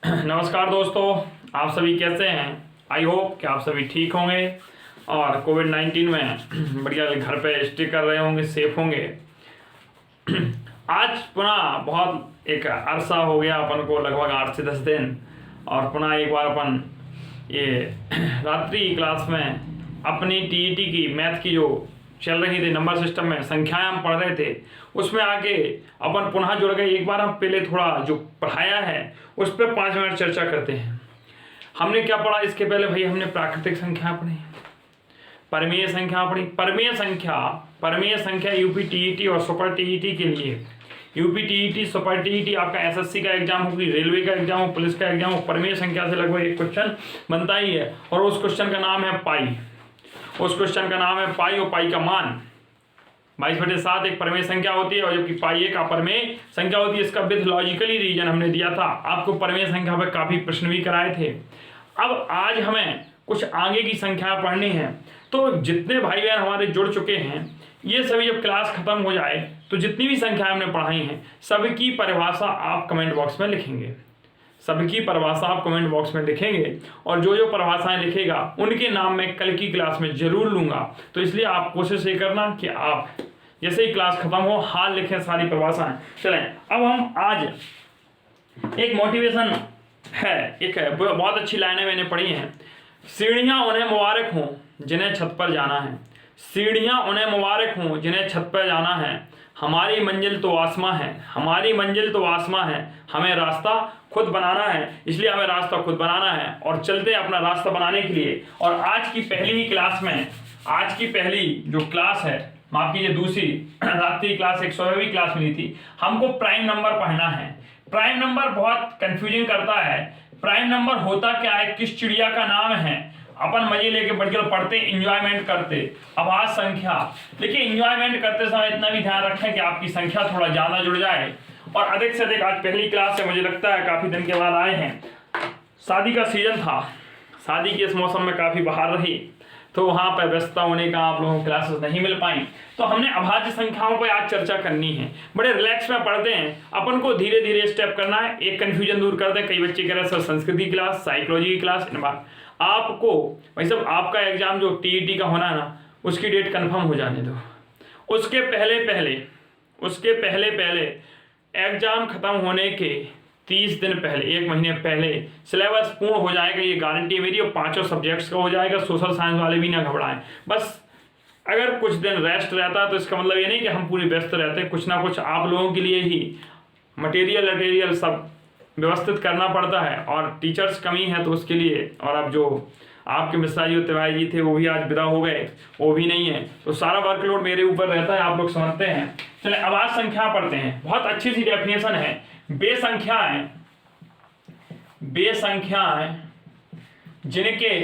नमस्कार दोस्तों, आप सभी कैसे हैं। आई होप कि आप सभी ठीक होंगे और कोविड-19 में बढ़िया घर पे स्टे कर रहे होंगे, सेफ होंगे। आज पुनः बहुत एक अरसा हो गया अपन को, लगभग 8 से 10 दिन, और पुनः एक बार अपन ये रात्रि क्लास में अपनी टीईटी की मैथ की जो चल रही थी, नंबर सिस्टम में संख्याएं हम पढ़ रहे थे, उसमें आके अपन पुनः जुड़ गए। एक बार हम पहले थोड़ा जो पढ़ाया है उस पर 5 मिनट चर्चा करते हैं। हमने क्या पढ़ा इसके पहले भाई? हमने प्राकृतिक संख्या पढ़ी, परमीय संख्या पढ़ी। परमीय संख्या यूपी टीईटी और सुपर टीईटी के लिए, यूपी टीईटी सुपर टीईटी आपका एसएससी का एग्जाम हो, रेलवे का एग्जाम हो, पुलिस का एग्जाम हो, परमीय संख्या से लगभग एक क्वेश्चन बनता ही है, और उस क्वेश्चन का नाम है पाई। उस क्वेश्चन का नाम है पाई, और पाई का मान 22/7 एक परमेय संख्या होती है, और जबकि पाई एक अपरमेय संख्या होती है। इसका विथ लॉजिकली रीजन हमने दिया था, आपको परमेय संख्या पर काफी प्रश्न भी कराए थे। अब आज हमें कुछ आगे की संख्या पढ़नी है, तो जितने भाई बहन हमारे जुड़ चुके हैं, ये सभी जब क्लास खत्म हो जाए तो जितनी भी संख्याएं हमने पढ़ाई हैं सबकी परिभाषा आप कमेंट बॉक्स में लिखेंगे। सबकी परिभाषा आप कमेंट बॉक्स में लिखेंगे, और जो जो परिभाषाएं लिखेगा उनके नाम मैं कल की क्लास में जरूर लूंगा। तो इसलिए आप कोशिश ये करना कि आप जैसे ही क्लास खत्म हो हाल लिखें सारी परिभाषाएं। चलें, अब हम आज एक मोटिवेशन है, एक बहुत अच्छी लाइनें मैंने पढ़ी हैं। सीढ़ियां उन्हें मुबारक हों जिन्हें छत पर जाना है, सीढ़ियां उन्हें मुबारक हों जिन्हें छत पर जाना है, हमारी मंजिल तो आसमां है, हमारी मंजिल तो आसमां है, हमें रास्ता खुद बनाना है। इसलिए हमें रास्ता खुद बनाना है और चलते हैं अपना रास्ता बनाने के लिए। और आज की पहली ही क्लास में, आज की पहली जो क्लास है, माफ कीजिए दूसरी, रात्रि क्लास 100वीं क्लास मिली थी, हमको प्राइम नंबर पढ़ना है। प्राइम नंबर बहुत कंफ्यूजिंग करता है। प्राइम नंबर होता क्या है, किस चिड़िया का नाम है, अपन मजे लेके बढ़कर पढ़ते, इंजॉयमेंट करते। आभाज्य संख्या, देखिए इंजॉयमेंट करते समय इतना भी ध्यान रखें कि आपकी संख्या थोड़ा ज्यादा जुड़ जाए, और अधिक से अधिक आज पहली क्लास से मुझे लगता है काफी दिन के बाद आए हैं। शादी का सीजन था, शादी के इस मौसम में काफी बाहर रही, तो वहां पर व्यस्तता होने का आप लोगों को क्लासेस नहीं मिल पाई, तो हमने अभाज्य संख्याओं पर आज चर्चा करनी है। बड़े रिलैक्स में पढ़ते हैं, अपन को धीरे धीरे स्टेप करना है, एक कंफ्यूजन दूर कर दे। कई बच्चे कह रहे हैं सर संस्कृति क्लास, साइकोलॉजी की क्लास, इन बात आपको भाई साहब आपका एग्जाम जो टीईटी का होना है ना, उसकी डेट कंफर्म हो जाने दो। उसके पहले पहले एग्जाम खत्म होने के 30 दिन पहले, 1 महीने पहले सिलेबस पूर्ण हो जाएगा, ये गारंटी है मेरी, और 5 सब्जेक्ट्स का हो जाएगा। सोशल साइंस वाले भी ना घबराएं, बस अगर कुछ दिन रेस्ट रहता है तो इसका मतलब ये नहीं कि हम पूरे व्यस्त रहते, कुछ ना कुछ आप लोगों के लिए ही मटेरियल सब व्यवस्थित करना पड़ता है, और टीचर्स कमी है तो उसके लिए। और अब जो आपके मिश्रा जी और तिवारी जी थे वो भी आज विदा हो गए, वो भी नहीं है, तो सारा वर्कलोड मेरे ऊपर रहता है, आप लोग समझते हैं। चले अभाज्य संख्या पढ़ते हैं। बहुत अच्छी सी डेफिनेशन है। बेसंख्याएं जिनके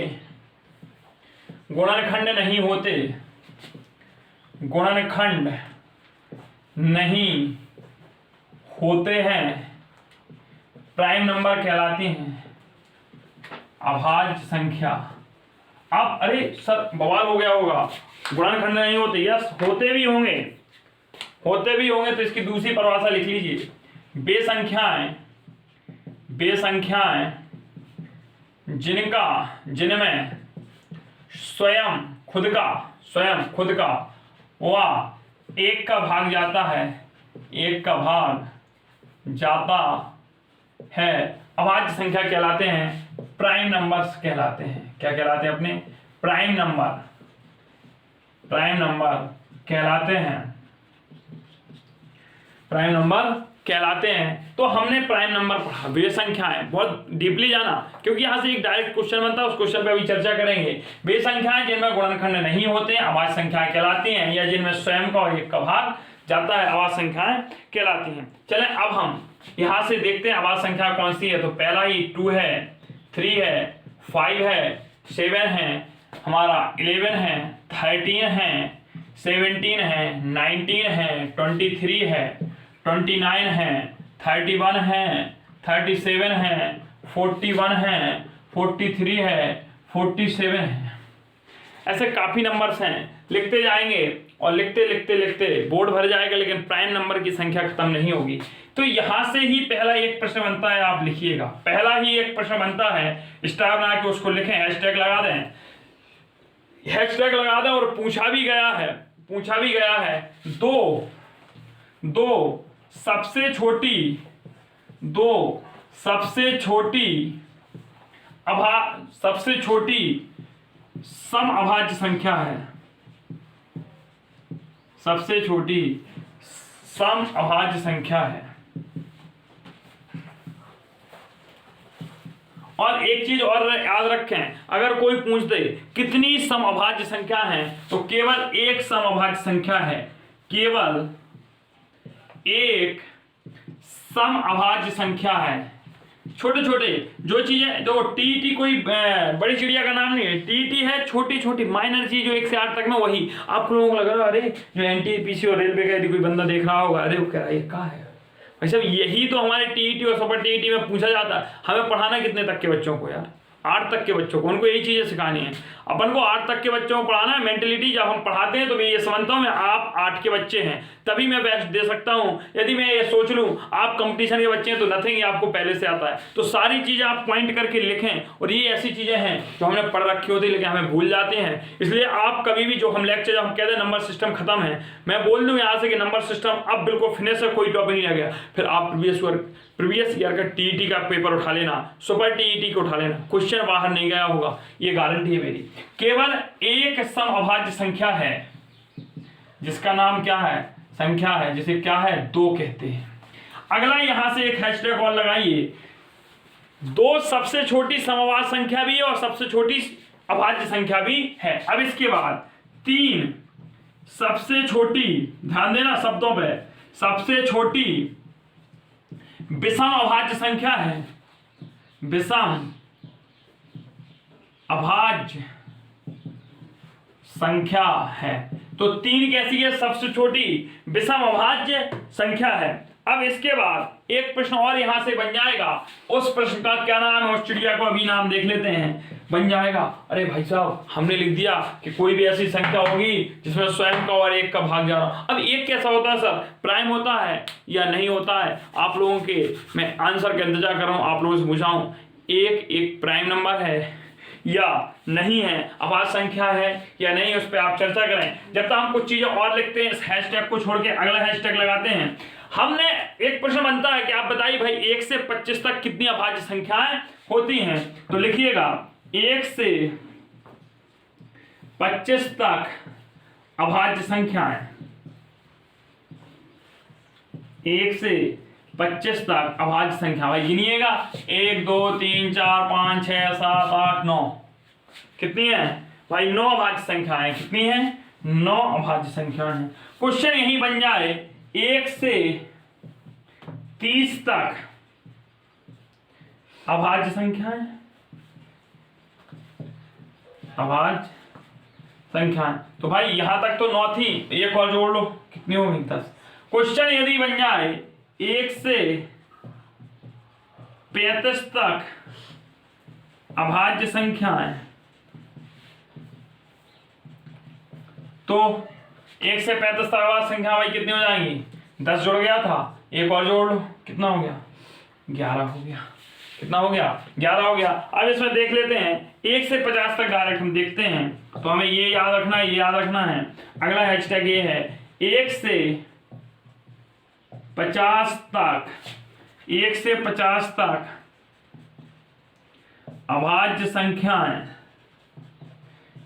गुणनखंड नहीं होते, गुणनखंड नहीं होते हैं, प्राइम नंबर कहलाती हैं। अभाज्य संख्या, आप अरे सर बवाल हो गया होगा, गुणनखंड नहीं होते, यस होते भी होंगे तो इसकी दूसरी परिभाषा लिख लीजिए। बेसंख्याएं जिनमें स्वयं खुद का व एक का भाग जाता है, अभाज्य संख्या कहलाते हैं, प्राइम नंबर्स कहलाते हैं। क्या कहलाते हैं अपने? प्राइम नंबर कहलाते हैं। तो हमने प्राइम नंबर पढ़ा, बेसंख्याएं, बहुत डीपली जाना, क्योंकि यहां से एक डायरेक्ट क्वेश्चन बनता है, उस क्वेश्चन पे अभी चर्चा करेंगे। बेसंख्याएं जिनमें गुणनखंड नहीं होते हैं अभाज्य संख्याएं कहलाती हैं, या जिनमें स्वयं का और एक का भाग जाता है अभाज्य संख्याएं कहलाती हैं। चलें अब हम यहां से देखते हैं अभाज्य संख्या कौन सी है। तो पहला ही 2 है, 3 है, 5 है, 7 है, हमारा 11 है, 13 है, 17 है, 19 है, 23 है, 29 है, 31 है, 37 है, 41 है, 43 है, 47 है। ऐसे काफी नंबर्स हैं, लिखते जाएंगे और लिखते लिखते लिखते बोर्ड भर जाएगा, लेकिन प्राइम नंबर की संख्या खत्म नहीं होगी। तो यहां से ही पहला एक प्रश्न बनता है, आप लिखिएगा, पहला ही एक प्रश्न बनता है, स्टार बना के उसको लिखें, हैशटैग लगा दें, हैशटैग लगा दें। और पूछा भी गया है दो सबसे छोटी सम अभाज्य संख्या है, सबसे छोटी सम अभाज्य संख्या है। और एक चीज और याद रखें, अगर कोई पूछ दे कितनी सम अभाज्य संख्या है, तो केवल एक सम अभाज्य संख्या है, केवल एक सम अभाज्य संख्या है। छोटे छोटे जो चीजें, जो टीटी कोई बड़ी चिड़िया का नाम नहीं है, टीटी है छोटी छोटी माइनर चीज जो 1 से 8 तक में, वही आप लोगों को लग रहा है अरे जो एनटीपीसी और रेलवे का यदि कोई बंदा देख रहा होगा, अरे वो कह रहा है ये क्या है भाई साहब, यही तो हमारे टीईटी और सुपर टीईटी में पूछा जाता है। हमें पढ़ाना कितने तक के बच्चों को यार, 8 तक के बच्चों को, उनको यही चीजें सिखानी है। अपन को 8 तक के बच्चों को पढ़ाना है। मेंटलिटी जब हम पढ़ाते हैं तो मैं ये समझता हूँ मैं आप 8 के बच्चे हैं तभी मैं बेस्ट दे सकता हूँ। यदि मैं ये सोच लूँ आप कंपटीशन के बच्चे हैं तो नथिंग, ये आपको पहले से आता है। तो सारी चीजें आप पॉइंट करके लिखें, और ये ऐसी चीजें हैं जो हमने पढ़ रखी होती है लेकिन हमें भूल जाते हैं। इसलिए आप कभी भी जो हम लेक्चर, हम कहते हैं नंबर सिस्टम खत्म है, मैं बोल दूं यहाँ से कि नंबर सिस्टम अब बिल्कुल फिनिश है, कोई टॉपिक नहीं रह गया। फिर आप प्रीवियस ईयर का टीईटी का पेपर उठा लेना, सुपर टीईटी को उठा लेना, क्वेश्चन बाहर नहीं गया होगा, ये गारंटी है मेरी। केवल एक सम अभाज्य संख्या है जिसका नाम क्या है, संख्या है, जिसे क्या है, 2 कहते हैं। अगला यहां से एक हैशटैग और लगाइए, 2 सबसे छोटी समअभाज्य संख्या भी है और सबसे छोटी अभाज्य संख्या भी है। अब इसके बाद 3 सबसे छोटी, ध्यान देना शब्दों पे, सबसे छोटी विषम अभाज्य संख्या है, विषम अभाज्य संख्या है। तो 3 कैसी है, सबसे छोटी विषम अभाज्य संख्या है। अब इसके बाद एक प्रश्न और यहां से बन जाएगा, उस प्रश्न का क्या नाम है, उस चिड़िया को अभी नाम देख लेते हैं। बन जाएगा, अरे भाई साहब हमने लिख दिया कि कोई भी ऐसी संख्या होगी जिसमें स्वयं का और 1 का भाग जा रहा। अब 1 कैसा होता है सर, प्राइम होता है या नहीं होता है? आप लोगों के मैं आंसर का इंतजार कर रहा हूं, आप लोगों से पूछाऊं, 1 एक प्राइम नंबर है या नहीं है, अभाज्य संख्या है या नहीं, उस पर आप चर्चा करें। जब तक हम कुछ चीजें और लिखते हैं, इस हैशटैग को छोड़ के अगला हैशटैग लगाते हैं। हमने एक प्रश्न बनता है कि आप बताइए भाई 1 से 25 तक कितनी अभाज्य संख्याएं होती हैं। तो लिखिएगा 1 से 25 तक अभाज्य संख्याएं, 1 से 25 तक अभाज्य संख्या, भाई गिनिएगा 1 2 3 4 5 6 7 8 9, कितनी है भाई, 9 अभाज्य संख्याएं। कितनी है, 9 अभाज्य संख्याएं हैं। क्वेश्चन यही बन जाए 1 से 30 तक अभाज्य संख्याएं, अभाज्य संख्याएं। तो भाई यहां तक तो 9 थी, एक और जोड़ लो, कितनी होगी, 10। क्वेश्चन यदि बन जाए 1 से 35 तक अभाज्य संख्याएं, तो 1 से 35 तक अभाज्य संख्या भाई कितनी हो जाएंगी, 10 जुड़ गया था, एक और जोड़ लो, कितना हो गया, 11 हो गया। कितना हो गया, 11 हो गया। अब इसमें देख लेते हैं 1 से 50 तक डायरेक्ट हम देखते हैं, तो हमें ये याद रखना है, ये याद रखना है। अगला हैशटैग ये है 1 से 50 तक, 1 से 50 तक अभाज्य संख्याएं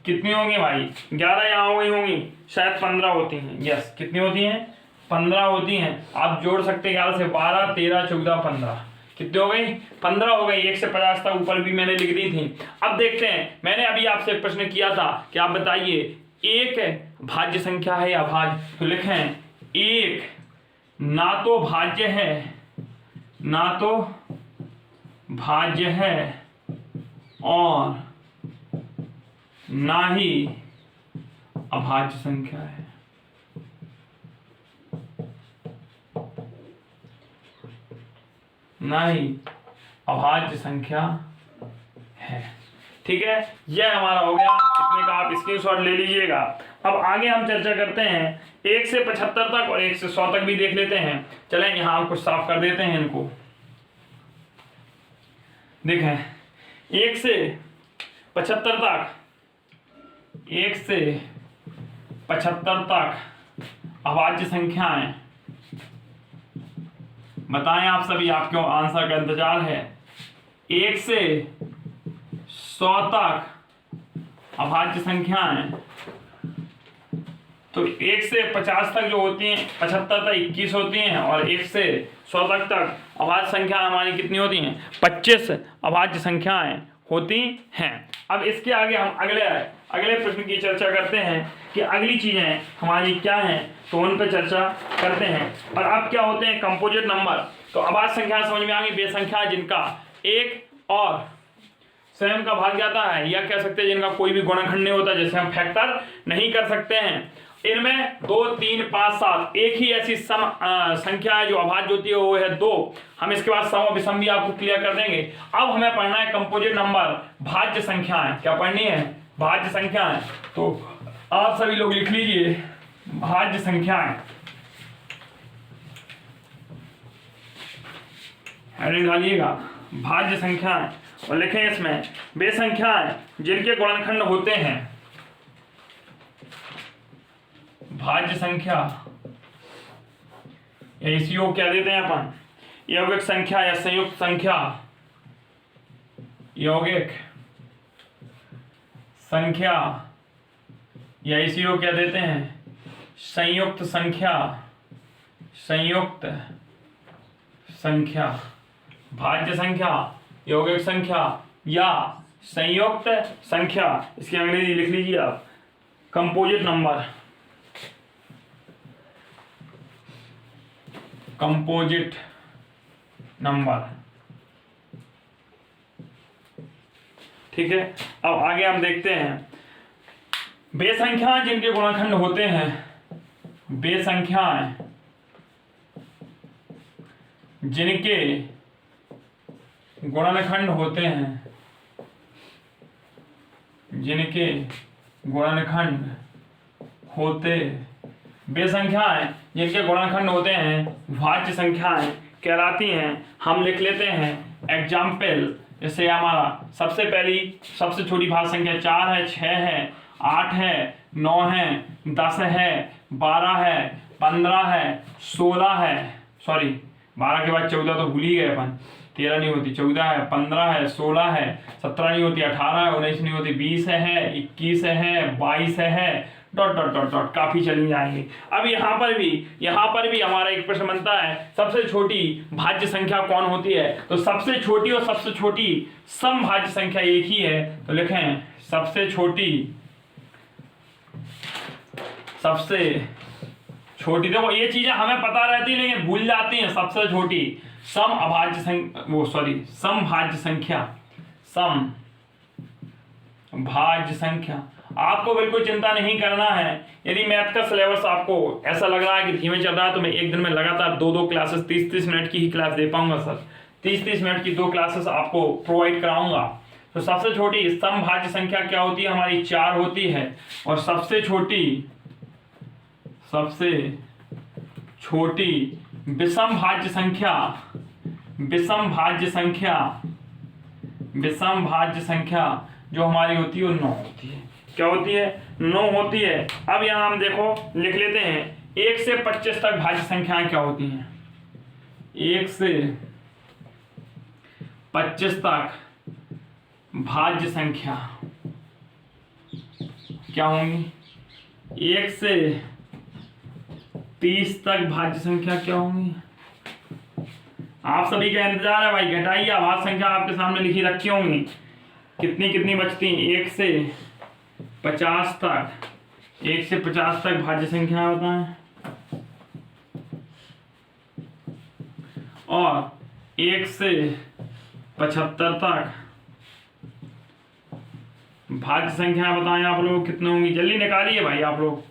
कितनी होंगी भाई, 11 यहाँ हो गई होंगी, शायद 15 होती हैं। यस, कितनी होती हैं, 15 होती हैं। आप जोड़ सकते हैं 11 से 12 13 14 15, कितनी हो गई, 15 हो गई। 1 से 50 तक ऊपर भी मैंने लिख दी थी। अब देखते हैं, मैंने अभी आपसे प्रश्न किया था कि आप बताइए 1 भाज्य संख्या है या अभाज्य, तो लिखें 1 ना तो भाज्य है, ना तो भाज्य है और ना ही अभाज्य संख्या है। ना ही अभाज्य संख्या है। ठीक है, यह हमारा हो गया, इतने का आप स्क्रीनशॉट ले लीजिएगा। अब आगे हम चर्चा करते हैं 1 से 75 तक और 1 से 100 तक भी देख लेते हैं। चलें यहाँ हम कुछ साफ कर देते हैं इनको। देखें 1 से 75 तक, 1 से 75 तक अभाज्य संख्याएं, बताएं आप सभी, आपके आंसर का इंतजार है। 1 से 100 तक अभाज्य संख्याएं, तो 1 से 50 तक जो होती हैं, 75 तक 21 होती हैं, और 1 से 100 तक अभाज्य संख्या हमारी कितनी होती हैं? 25 अभाज्य संख्याएं होती हैं। अब इसके आगे हम अगले प्रश्न की चर्चा करते हैं कि अगली चीजें हमारी क्या हैं, तो उन पर चर्चा करते हैं। और अब क्या होते हैं? Composite number. तो अभाज्य संख्या समझ में आ गई, वे संख्या जिनका एक और स्वयं का भाग जाता है, या कह सकते हैं जिनका कोई भी गुणनखंड नहीं होता, जैसे हम फैक्टर नहीं कर सकते हैं। इनमें 2, 3, 5, 7 एक ही ऐसी संख्या है जो अभाज्य होती है, वो है 2। हम इसके बाद सम और विषम भी आपको क्लियर कर देंगे। अब हमें पढ़ना है कंपोजिट नंबर, भाज्य संख्याएं। क्या पढ़नी है? भाज्य संख्याएं। तो आप सभी लोग लिख लीजिए भाज्य संख्याएं, हेडिंग डालिएगा भाज्य संख्याएं, और लिखें इसमें वे संख्याएं जिनके गुणनखंड होते हैं, भाज्य संख्या, या इस योग क्या देते हैं अपन, यौगिक संख्या या संयुक्त संख्या, यौगिक संख्या, या इसी को क्या देते हैं? संयुक्त संख्या, संयुक्त संख्या। भाज्य संख्या, यौगिक संख्या या संयुक्त संख्या, इसकी अंग्रेजी लिख लीजिए आप, कंपोजिट नंबर, कंपोजिट नंबर। ठीक है, अब आगे हम देखते हैं वे संख्याएं जिनके गुणनखंड होते हैं, वे संख्याएं जिनके गुणनखंड होते हैं, जिनके गुणनखंड होते, वे संख्याएं जिनके गुणनखंड होते हैं भाज्य संख्याएं कहलाती हैं। हम लिख लेते हैं एग्जाम्पल। जैसे हमारा सबसे छोटी भाज्य संख्या 4 है, 6 है, 8 है, 9 है, 10 है, 12 है, 15 है, 16 है, सॉरी 12 के बाद 14 तो भूल ही गए अपन, 13 नहीं होती, 14 है, 15 है, 16 है, 17 नहीं होती, 18 है, 19 नहीं होती, 20 है, 21 है, 22 है, डॉट डॉट डॉट डॉट, काफी चली जाएंगी। अब यहाँ पर भी हमारा एक प्रश्न बनता है, सबसे छोटी भाज्य संख्या कौन होती है? तो सबसे छोटी और सबसे छोटी सम भाज्य संख्या एक ही है। तो लिखें सबसे छोटी, देखो ये चीजें हमें पता रहती है लेकिन भूल जाती हैं। सबसे छोटी सम भाज्य संख्या। आपको बिल्कुल चिंता नहीं करना है। यदि मैथ का सिलेबस आपको ऐसा लग रहा है कि धीमे चल रहा है, तो मैं एक दिन में लगातार 2-2 क्लासेस 30-30 मिनट की ही क्लास दे पाऊंगा सर। 30-30 मिनट की 2 क्लासेस आपको प्रोवाइड कराऊंगा। तो सबसे छोटी सम भाज्य संख्या क्या होती है? हमारी 4 होती है। और सबसे छोटी विषम भाज्य संख्या जो हमारी होती है वो 9 होती है। क्या होती है? 9 होती है। अब यहाँ हम देखो लिख लेते हैं 1 से 25 तक भाज्य संख्याएं क्या होती हैं? 1 से 25 तक भाज्य संख्या क्या होंगी? 1 से 30 तक भाज्य संख्या क्या होंगी? आप सभी का इंतजार है भाई, घटाइए। भाज्य संख्या आपके सामने लिखी रखी होंगी, कितनी बचती हैं? 1 से 50 तक, 1 से 50 तक भाज्य संख्या बताएं। और 1 से 75 तक भाज्य संख्या बताएं आप लोग कितने होंगी? जल्दी निकालिए भाई आप लोग।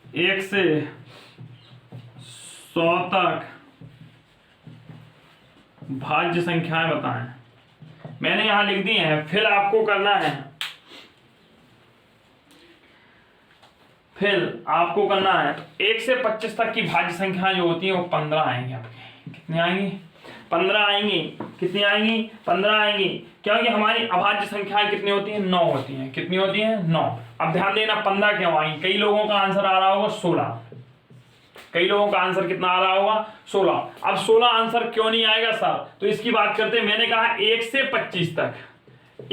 1 से 100 तक भाज्य संख्याएं बताएं। मैंने यहाँ लिख दिए हैं। फिर आपको करना है, फिर आपको करना है 1 से 25 तक की भाज्य संख्या जो होती है वो 15 आएंगी आपके। कितनी आएंगी? 15 आएंगी। कितनी आएंगी? 15 आएंगी, क्योंकि हमारी अभाज्य संख्याएं कितनी होती हैं? 9 होती हैं। कितनी होती हैं? 9। अब ध्यान देना 15 क्यों आएंगी? कई लोगों का आंसर आ रहा होगा 16। कई लोगों का आंसर कितना आ रहा होगा? 16। अब 16 आंसर क्यों नहीं आएगा सर? तो इसकी बात करते हैं। मैंने कहा 1 से 25 तक,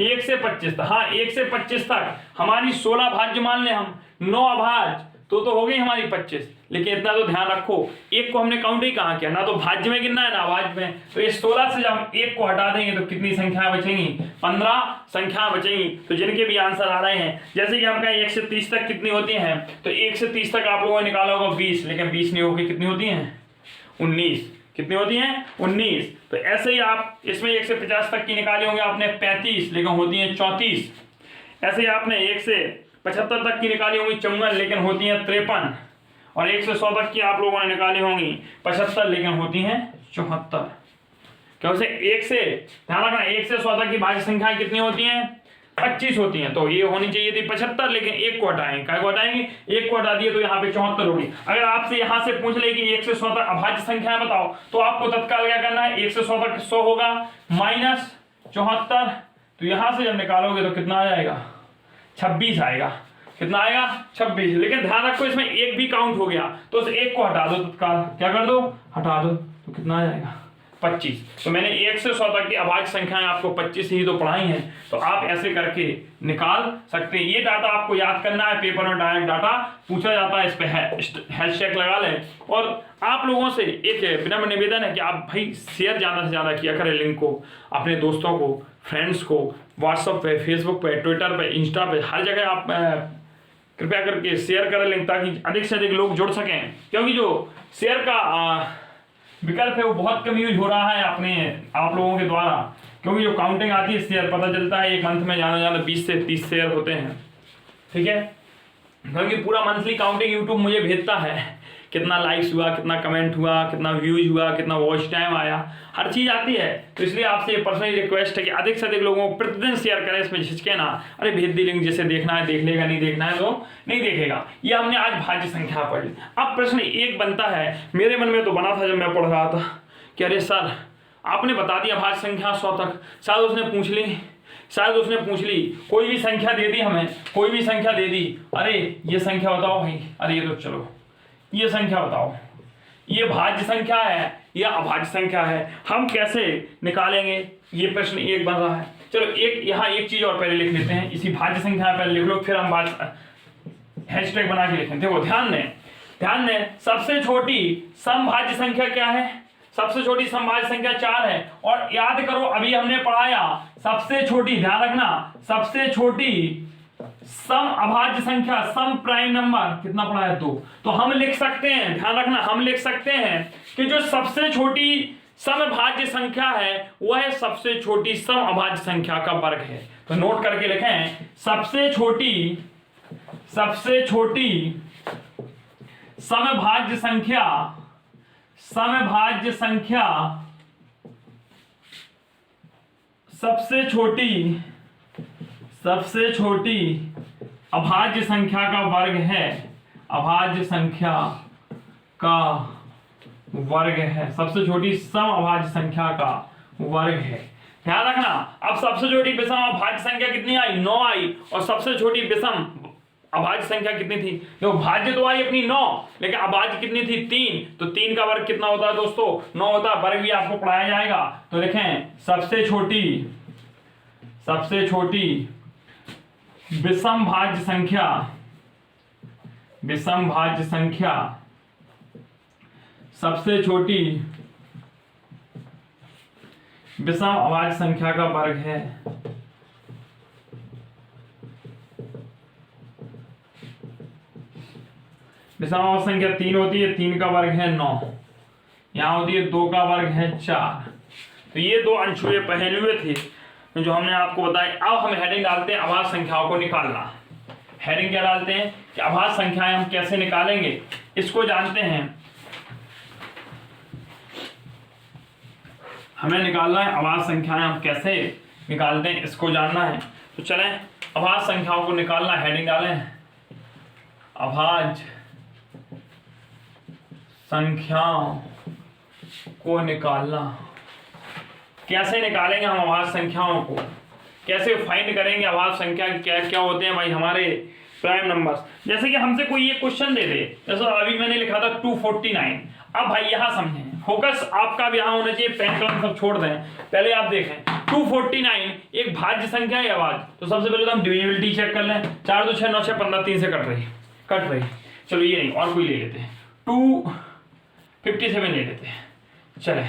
1 से 25 तक, हाँ 1 से 25 तक हमारी 16 भाज्य मान लें हम, 9 अभाज्य तो हो गई हमारी 25। लेकिन इतना तो ध्यान रखो, एक को हमने काउंट ही कहाँ किया, ना तो भाज्य में गिनना है ना अभाज्य में। तो इस 16 से जब हम एक को हटा देंगे तो कितनी संख्या बचेंगी? 15 संख्या बचेंगी। तो जिनके भी आंसर आ रहे हैं, जैसे कि हम कहें 1 से 30 तक कितनी होती हैं, तो 1 से 30 तक आप लोगों ने निकाला होगा 20, लेकिन 20 नहीं होगी, कितनी होती हैं? 19। कितनी होती हैं? 19। तो ऐसे ही आप इसमें 1 से 50 तक की निकाले होंगे आपने 35, लेकिन होती हैं 34। ऐसे ही आपने 1 से 75 तक की निकाली होंगी 54, लेकिन होती हैं 53। और 1 से 100 तक की आप लोगों ने निकाली होंगी 75, लेकिन होती हैं 74। क्यों से 1 से, ध्यान रखना 1 से 100 तक की भाज्य संख्याएं कितनी होती हैं? 25 होती हैं। तो ये होनी चाहिए थी 75, लेकिन एक को हटाएंगे। क्या को हटाएंगे? एक को हटा दिए तो यहाँ पे 74 होगी। अगर आपसे यहाँ से पूछ ले कि 1 से 100 तक अभाज्य संख्याएं बताओ, तो आपको तत्काल क्या करना है? 1 से 100 तक 100 होगा माइनस 74, तो यहाँ से जब निकालोगे तो कितना आ जाएगा? 26 आएगा। कितना आएगा? 26। लेकिन ध्यान रखो इसमें एक भी काउंट हो गया तो उस एक को हटा दो तत्काल। क्या कर दो? हटा दो, तो कितना आ जाएगा? 25। तो मैंने 1 से 100 तक की अभाज्य संख्याएं आपको 25 ही तो पढ़ाई हैं, तो आप ऐसे करके निकाल सकते हैं। ये डाटा आपको याद करना है, पेपर में डायरेक्ट डाटा पूछा जाता है, इस पे हैशटैग लगा लें। और आप लोगों से एक विनम्र निवेदन है कि आप भाई शेयर ज़्यादा से ज़्यादा किया करें लिंक को, अपने दोस्तों को, फ्रेंड्स को, व्हाट्सएप पे, फेसबुक पे, ट्विटर पे, इंस्टा पे, हर जगह आप कृपया करके शेयर करें लिंक, ताकि अधिक से अधिक लोग जुड़ सकें। क्योंकि जो शेयर का विकल्प है वो बहुत कम यूज हो रहा है अपने आप लोगों के द्वारा, क्योंकि जो काउंटिंग आती है शेयर पता चलता है एक मंथ में ज़्यादा 20 से 30 शेयर होते हैं। ठीक है, क्योंकि पूरा मंथली काउंटिंग यूट्यूब मुझे भेजता है, कितना लाइक्स हुआ, कितना कमेंट हुआ, कितना व्यूज हुआ, कितना वॉच टाइम आया, हर चीज़ आती है। तो इसलिए आपसे पर्सनली रिक्वेस्ट है कि अधिक से अधिक लोगों को प्रतिदिन शेयर करें, इसमें झिझके ना। अरे भेज दी लिंक, जिसे देखना है देख लेगा, नहीं देखना है तो नहीं देखेगा। ये हमने आज भाज्य संख्या पढ़ ली। अब प्रश्न एक बनता है, मेरे मन में तो बना था जब मैं पढ़ रहा था कि अरे सर आपने बता दिया भाज्य संख्या 100 तक, शायद उसने पूछ ली, कोई भी संख्या दे दी हमें, कोई भी संख्या दे दी, अरे ये संख्या बताओ भाई, अरे ये तो चलो ये संख्या बताओ, ये भाज्य संख्या है या अभाज्य संख्या है, हम कैसे निकालेंगे? ये प्रश्न एक बन रहा है। चलो एक यहाँ एक चीज और पहले लिख लेते हैं, इसी भाज्य संख्या पहले लिख लो, फिर हम बात हैशटैग बना के लिखें। देखो ध्यान दें, सबसे छोटी समभाज्य संख्या क्या है? सबसे छोटी समभाज्य संख्या 4 है। और याद करो अभी हमने पढ़ाया सबसे छोटी, ध्यान रखना, सबसे छोटी सम अभाज्य संख्या, सम प्राइम नंबर कितना पढ़ा है? 2। तो हम लिख सकते हैं, ध्यान रखना, हम लिख सकते हैं कि जो सबसे छोटी समभाज्य संख्या है वह सबसे छोटी सम अभाज्य संख्या का वर्ग है। तो नोट करके लिखें, सबसे छोटी समभाज्य संख्या सबसे छोटी अभाज्य संख्या का वर्ग है, अभाज्य संख्या का वर्ग है, सबसे छोटी सम अभाज्य संख्या का वर्ग है। ध्यान रखना, अब सबसे छोटी विषम अभाज्य संख्या कितनी आई? 9 आई। और सबसे छोटी विषम अभाज्य संख्या कितनी थी? देखो भाज्य तो आई अपनी 9, लेकिन अभाज्य कितनी थी? 3। तो 3 का वर्ग कितना होता है दोस्तों? 9 होता है। वर्ग भी आपको पढ़ाया जाएगा। तो लिखें सबसे छोटी विषम भाज्य संख्या सबसे छोटी विषम अभाज्य संख्या का वर्ग है। विषम अभाज्य संख्या 3 होती है, 3 का वर्ग है 9, यहां होती है 2 का वर्ग है 4। तो ये 2 अनछुए पहलुए थे जो हमने आपको बताया। अब हम हेडिंग डालते हैं अभाज्य संख्याओं को निकालना। हेडिंग क्या डालते हैं कि अभाज्य संख्याएं हम कैसे निकालेंगे, इसको जानते हैं। हमें निकालना है अभाज्य संख्याएं हम कैसे निकालते हैं, इसको जानना है। तो चलें अभाज्य संख्याओं को निकालना, हेडिंग डालें अभाज्य संख्याओं को निकालना। कैसे निकालेंगे हम अभाज्य संख्याओं को, कैसे फाइंड करेंगे अभाज्य संख्या क्या क्या होते हैं भाई हमारे प्राइम नंबर्स। जैसे कि हमसे कोई ये क्वेश्चन दे दे, जैसे अभी मैंने लिखा था 249। अब भाई यहाँ समझें, फोकस आपका भी यहाँ होना चाहिए, पेन कलम सब छोड़ दें। पहले आप देखें 249 एक भाज्य संख्या है अभाज्य। तो सबसे पहले तो हम डिविजिबिलिटी चेक कर लें। 4 2 6 9 6 15 3 से कट रही। चलो ये नहीं, और कोई ले लेते हैं, 257 ले लेते हैं। चले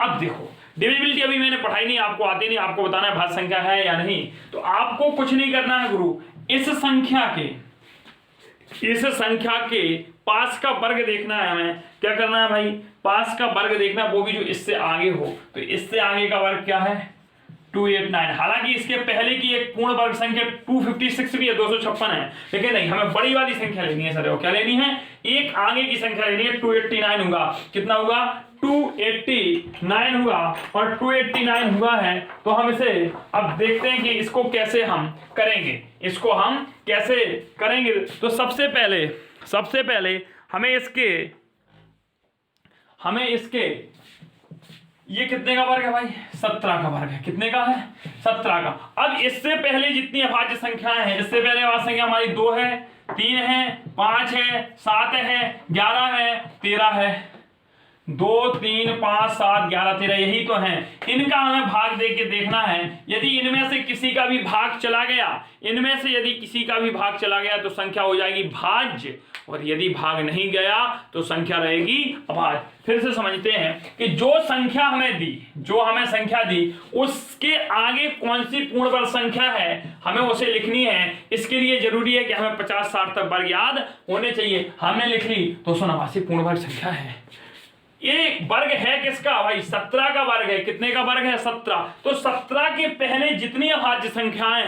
अब देखो डिविजिबिलिटी अभी मैंने पढ़ाई नहीं, आपको आती नहीं, आपको बताना है भाज्य संख्या है या नहीं। तो आपको कुछ नहीं करना है गुरु, इस संख्या के पास का वर्ग देखना है। हमें क्या करना है भाई, पास का वर्ग देखना, वो भी जो इससे आगे हो। तो इससे आगे का वर्ग क्या है 289। हालांकि इसके पहले की एक पूर्ण वर्ग संख्या 256 भी है, 256 है, लेकिन नहीं, हमें बड़ी वाली संख्या लेनी है सर। क्या लेनी है, एक आगे की संख्या लेनी है। 289 होगा, कितना होगा 289 हुआ, और 289 हुआ है। तो हम इसे अब देखते हैं कि इसको कैसे हम करेंगे, तो सबसे पहले हमें इसके ये कितने का वर्ग है भाई, 17 का वर्ग है। कितने का है, 17 का। अब इससे पहले जितनी अभाज्य संख्याएं हैं, इससे पहले अभाज्य संख्या हमारी 2 है, 3 है, 5 है, 7 है, 11 है, 13 है। 2 3 5 7 11 13 यही तो हैं। इनका हमें भाग दे के देखना है। यदि इनमें से किसी का भी भाग चला गया, तो संख्या हो जाएगी भाज्य, और यदि भाग नहीं गया तो संख्या रहेगी अभाज्य। फिर से समझते हैं कि जो हमें संख्या दी उसके आगे कौन सी पूर्ण वर्ग संख्या है, हमें उसे लिखनी है। इसके लिए जरूरी है कि हमें 50-60 तक वर्ग याद होने चाहिए। हमने लिख ली 289 पूर्ण वर्ग संख्या है। ये वर्ग है किसका भाई, 17 का वर्ग है। कितने का वर्ग है, 17। तो 17 के पहले जितनी अभाज्य संख्याएं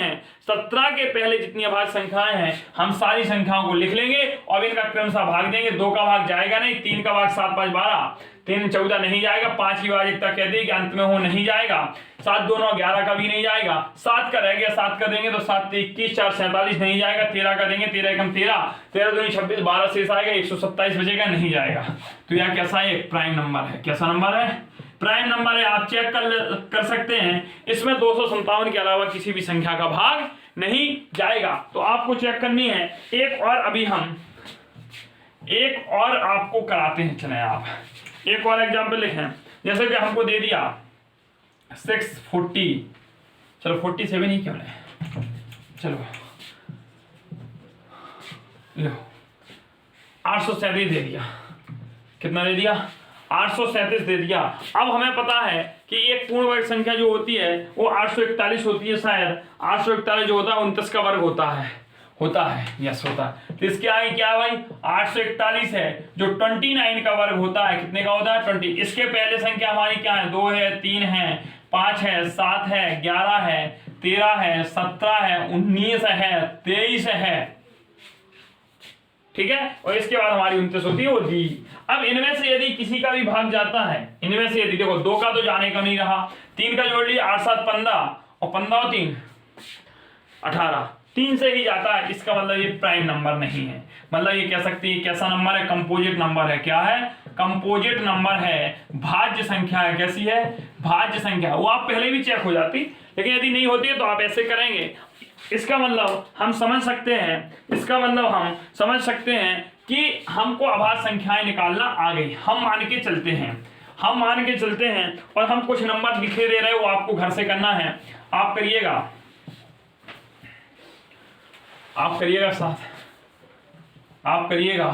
हैं, हम सारी संख्याओं को लिख लेंगे और इनका क्रमशः भाग देंगे। 2 का भाग जाएगा नहीं, 3 का भाग 7 5 12, 3 14 नहीं जाएगा, 5 की भाज्यता कहते हैं कि अंत में हो नहीं जाएगा, 7 2 9 11 का भी नहीं जाएगा, 7 का रह गया, 7 का देंगे तो 7 21 4 47 नहीं जाएगा, 13 का देंगे, 13 1 13, 13 2 26 12 शेष आएगा, 127 बचेगा, नहीं जाएगा। तो यह कैसा है, एक प्राइम नंबर है। कैसा नंबर है, प्राइम नंबर है। आप चेक कर सकते हैं, इसमें 257 के अलावा किसी भी संख्या का भाग नहीं जाएगा। तो आपको चेक करनी है। एक और आपको कराते हैं। चलें आप एक और एग्जाम्पल लिखें। जैसे कि हमको दे दिया 640, चलो 47 ही क्यों लें, चलो लो 837 दे दिया। कितना दे दिया, 837 दे दिया। अब हमें पता है कि एक पूर्ण वर्ग संख्या जो होती है वो 841 होती है। शायद 841 जो होता है 29 का वर्ग होता है। यस होता है। तो इसके आगे क्या है भाई, 841 है जो 29 का वर्ग होता है। कितने का होता है, 20। इसके पहले संख्या हमारी क्या है, 2 है, 3 है, 5 है, 7 है, 11 है, 13 है, 17 है, 19 है, 23 है। ठीक है, और इसके बाद हमारी 29 होती है वो दी। अब इनमें से यदि किसी का भी भाग जाता है, इनमें से यदि देखो 2 का तो जाने का नहीं रहा, 3 का जोड़ लिया, 8 7 15 और 15 और 3 18, 3 से ही जाता है। इसका मतलब ये प्राइम नंबर नहीं है। मतलब ये कह सकते हैं कैसा नंबर है, कंपोजिट नंबर है। क्या है, कंपोजिट नंबर है, भाज्य संख्या है। कैसी है, भाज्य संख्या। वो आप पहले भी चेक हो जाती, लेकिन यदि नहीं होती है तो आप ऐसे करेंगे। इसका मतलब हम समझ सकते हैं कि हमको अभाज्य संख्याएं निकालना आ गई। हम मान के चलते हैं और हम कुछ नंबर लिखे दे रहे हैं, वो आपको घर से करना है। आप करिएगा 769, आप करिएगा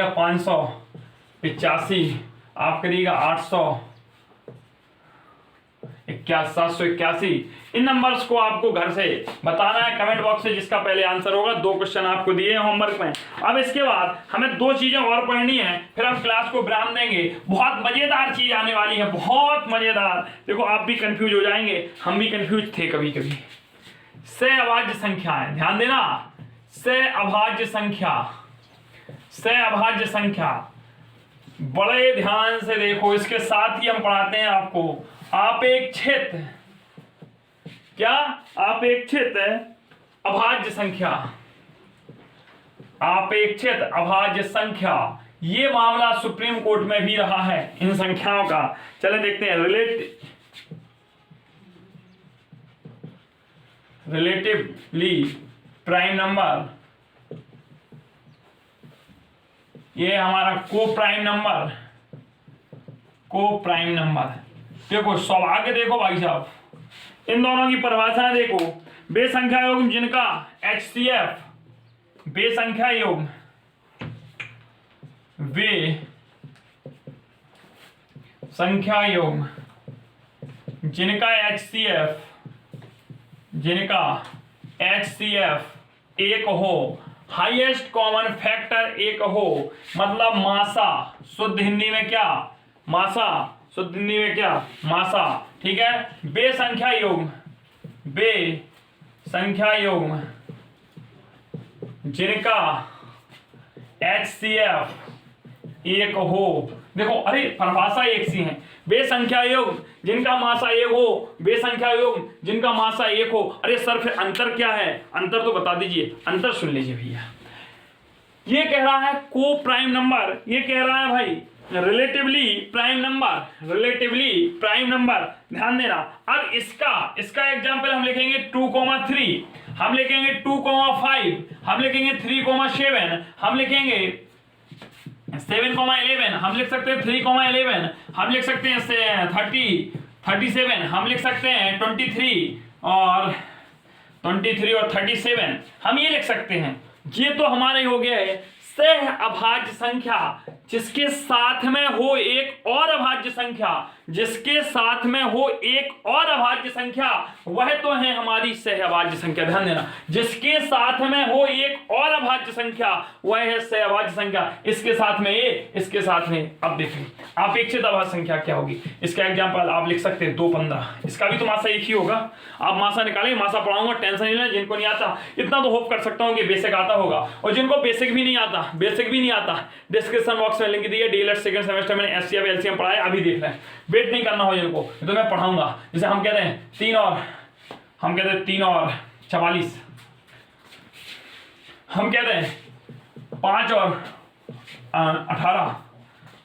585, आप करिएगा 781। इन नंबर्स को आपको घर से बताना है कमेंट बॉक्स से, जिसका पहले आंसर होगा। 2 क्वेश्चन आपको दिए हैं होमवर्क में। अब इसके बाद हमें 2 चीजें और पढ़नी है, फिर हम क्लास को विराम देंगे। बहुत मजेदार चीज आने वाली है, बहुत मजेदार। देखो आप भी कंफ्यूज हो जाएंगे, हम भी कंफ्यूज थे कभी कभी। से अभाज्य संख्या है, ध्यान देना। से अभाज्य संख्या बड़े ध्यान से देखो। इसके साथ ही हम पढ़ाते हैं आपको अपेक्षित, क्या? अपेक्षित अभाज्य संख्या, अपेक्षित अभाज्य संख्या। ये मामला सुप्रीम कोर्ट में भी रहा है इन संख्याओं का। चले देखते हैं। रिलेटिवली प्राइम नंबर, ये हमारा को प्राइम नंबर, को प्राइम नंबर। देखो सौभाग्य, देखो भाई साहब, इन दोनों की परिभाषाएं देखो। बेसंख्या योग जिनका HCF, बेसंख्या योग, वे संख्या योग जिनका HCF, जिनका HCF एक हो, हाईएस्ट कॉमन फैक्टर एक हो, मतलब मासा, शुद्ध हिंदी में क्या? मासा, शुद्ध हिंदी में क्या? मासा, ठीक है। बेसंख्या योग, बेसंख्या योग जिनका HCF एक हो। देखो अरे परिभाषा एक सी है। बेसंख्या योग जिनका मासा एक हो, बेसंख्या योग जिनका मासा एक हो। अरे सर फिर अंतर क्या है? अंतर तो बता दीजिए, अंतर सुन लीजिए भैया। ये कह रहा है को प्राइम नंबर, ये कह रहा है भाई relatively prime number, relatively prime number. ध्यान देना। अब इसका एग्जांपल हम लिखेंगे 2,3, हम लिखेंगे 2,5, हम लिखेंगे 3,7, हम लिखेंगे 7,11, हम लिख सकते हैं 3,11, हम लिख सकते हैं 37, हम लिख सकते हैं 23 और 37, हम ये लिख सकते हैं। ये तो हमारे हो गया है सह अभाज्य संख्या, जिसके साथ में हो एक और अभाज्य संख्या, जिसके साथ में हो एक और अभाज्य संख्या, वह तो है हमारी सह अभाज्य संख्या। ध्यान देना, जिसके साथ में हो एक और अभाज्य संख्या वह है सह अभाज्य संख्या। इसके साथ में ये, इसके साथ में। अब देखें अपेक्षित अभाज्य संख्या क्या होगी। इसका एग्जांपल आप लिख सकते हैं 2,15, इसका भी तो मासा एक ही होगा। आप मासा निकालेंगे, मासा पढ़ाऊंगा, टेंशन नहीं लेना। जिनको नहीं आता इतना तो होप कर सकता हूं कि बेसिक आता होगा, और जिनको बेसिक भी नहीं आता, डिस्क्रिप्शन बॉक्स में लिंक दिया। डीएलएड सेकंड सेमेस्टर में एचसीएफ एलसीएम पढ़ाया, अभी देख लें। वेट नहीं करना हो जिनको, तो मैं पढ़ाऊंगा। जैसे हम कहते हैं 3 और 44, हम कहते हैं 5 और 18,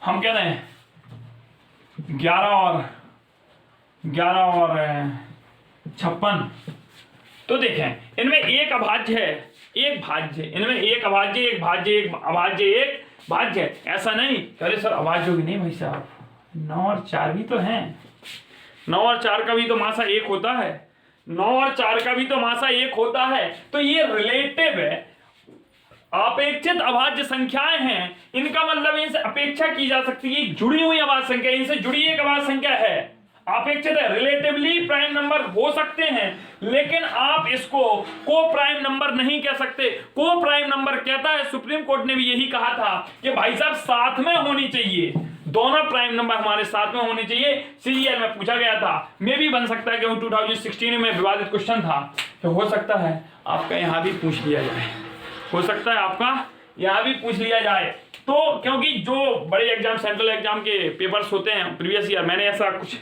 हम कहते हैं 11 और 56। तो देखें इनमें एक अभाज्य है, एक भाज्य, इनमें एक अभाज्य, एक भाज्य, एक अभाज्य, एक भाज्य। ऐसा नहीं अरे सर अभाज्य होगी, नहीं भाई साहब, 9 और 4 भी तो हैं। 9 और 4 का भी तो मासा एक होता है, 9 और 4 का भी तो मासा एक होता है। तो ये रिलेटिव है, अपेक्षित अभाज्य संख्याएं हैं। इनका मतलब इनसे अपेक्षा की जा सकती है, जुड़ी हुई अभाज्य संख्या, इनसे जुड़ी एक अभाज्य संख्या है, अपेक्षित है। रिलेटिवली प्राइम नंबर हो सकते हैं, लेकिन आप इसको को प्राइम नंबर नहीं कह सकते। को प्राइम नंबर कहता है, सुप्रीम कोर्ट ने भी यही कहा था कि भाई साहब साथ में होनी चाहिए, दोनों प्राइम नंबर हमारे साथ में होने चाहिए। सीजीएल में पूछा गया था, मे भी बन सकता है कि 2016 में विवादित क्वेश्चन था, कि हो सकता है आपका यहां भी पूछ लिया जाए, हो सकता है आपका यहां भी पूछ लिया जाए। तो क्योंकि जो बड़े एग्जाम, सेंट्रल एग्जाम के पेपर्स होते हैं प्रीवियस ईयर, मैंने ऐसा कुछ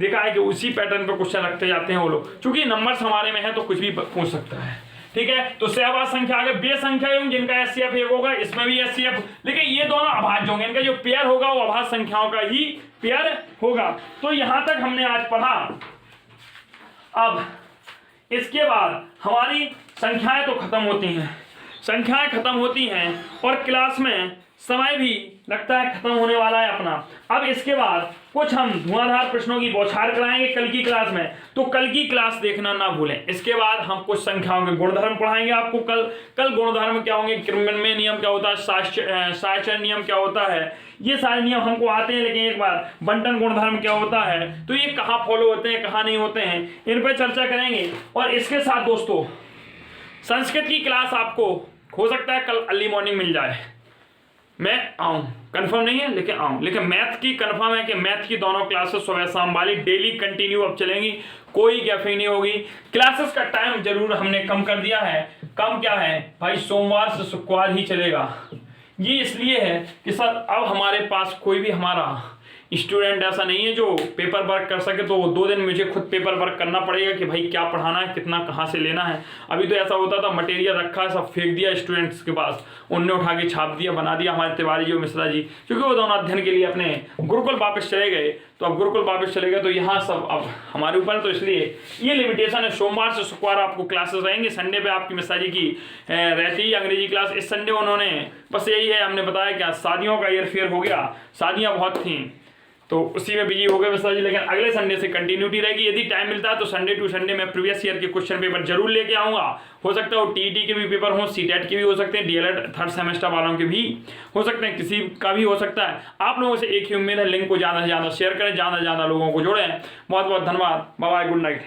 देखा है कि उसी पैटर्न पे क्वेश्चन रखते जाते हैं वो लोग। चूंकि नंबर्स हमारे में है तो कुछ भी पूछ सकता है, ठीक है। तो सहअभाज्य संख्या आगे बेसंख्या योग जिनका एचसीएफ एक होगा, इसमें भी एचसीएफ, लेकिन ये दोनों अभाज्य होंगे, इनका जो पेयर होगा वो अभाज्य संख्याओं का ही पेयर होगा। तो यहां तक हमने आज पढ़ा। अब इसके बाद हमारी संख्याएं तो खत्म होती हैं, संख्याएं खत्म होती हैं और क्लास में समय भी लगता है खत्म होने वाला है अपना। अब इसके बाद कुछ हम धुआंधार प्रश्नों की बौछार कराएंगे कल की क्लास में, तो कल की क्लास देखना ना भूलें। इसके बाद हम कुछ संख्याओं के गुणधर्म पढ़ाएंगे आपको। कल गुणधर्म क्या होंगे, क्रिमिनल नियम क्या होता है, साक्षर नियम क्या होता है, ये सारे नियम हमको आते हैं, लेकिन एक बार बंटन गुणधर्म क्या होता है, तो ये कहाँ फॉलो होते हैं कहाँ नहीं होते हैं, इन पर चर्चा करेंगे। और इसके साथ दोस्तों संस्कृत की क्लास आपको हो सकता है कल अर्ली मॉर्निंग मिल जाए, मैं आऊँ, कंफर्म नहीं है लेकिन आऊँ। लेकिन मैथ की कंफर्म है कि मैथ की दोनों क्लासेस सुबह शाम वाली डेली कंटिन्यू अब चलेंगी, कोई गैपिंग नहीं होगी। क्लासेस का टाइम जरूर हमने कम कर दिया है। कम क्या है भाई, सोमवार से शुक्रवार ही चलेगा। ये इसलिए है कि सर अब हमारे पास कोई भी हमारा स्टूडेंट ऐसा नहीं है जो पेपर वर्क कर सके, तो 2 दिन मुझे खुद पेपर वर्क करना पड़ेगा कि भाई क्या पढ़ाना है, कितना कहाँ से लेना है। अभी तो ऐसा होता था मटेरियल रखा है, सब फेंक दिया स्टूडेंट्स के पास, उनने उठा के छाप दिया, बना दिया। हमारे तिवारी जी और मिश्रा जी, क्योंकि वो दोनों अध्ययन के लिए अपने गुरुकुल वापस चले गए, तो अब गुरुकुल वापस चले गए तो यहाँ सब अब हमारे ऊपर, तो इसलिए ये लिमिटेशन है। सोमवार से शुक्रवार आपको क्लासेस रहेंगी, संडे पे आपकी मिश्रा जी की रहती है अंग्रेजी क्लास। इस संडे उन्होंने बस यही है, हमने बताया क्या शादियों का ईयरफेयर हो गया, शादियाँ बहुत थी तो उसी में बिजी हो गए मिश्रा जी, लेकिन अगले संडे से कंटिन्यूटी रहेगी। यदि टाइम मिलता है तो संडे टू संडे मैं प्रीवियस ईयर के क्वेश्चन पेपर जरूर लेके आऊँगा। हो सकता है वो टीईटी के भी पेपर हों, सीटेट के भी हो सकते हैं, डीएलएड थर्ड सेमेस्टर वालों के भी हो सकते हैं, किसी का भी हो सकता है। आप लोगों से एक ही उम्मीद है, लिंक को ज़्यादा से ज़्यादा शेयर करें, ज़्यादा से ज़्यादा लोगों को जोड़ें। बहुत बहुत धन्यवाद, बाय बाय, गुड नाइट।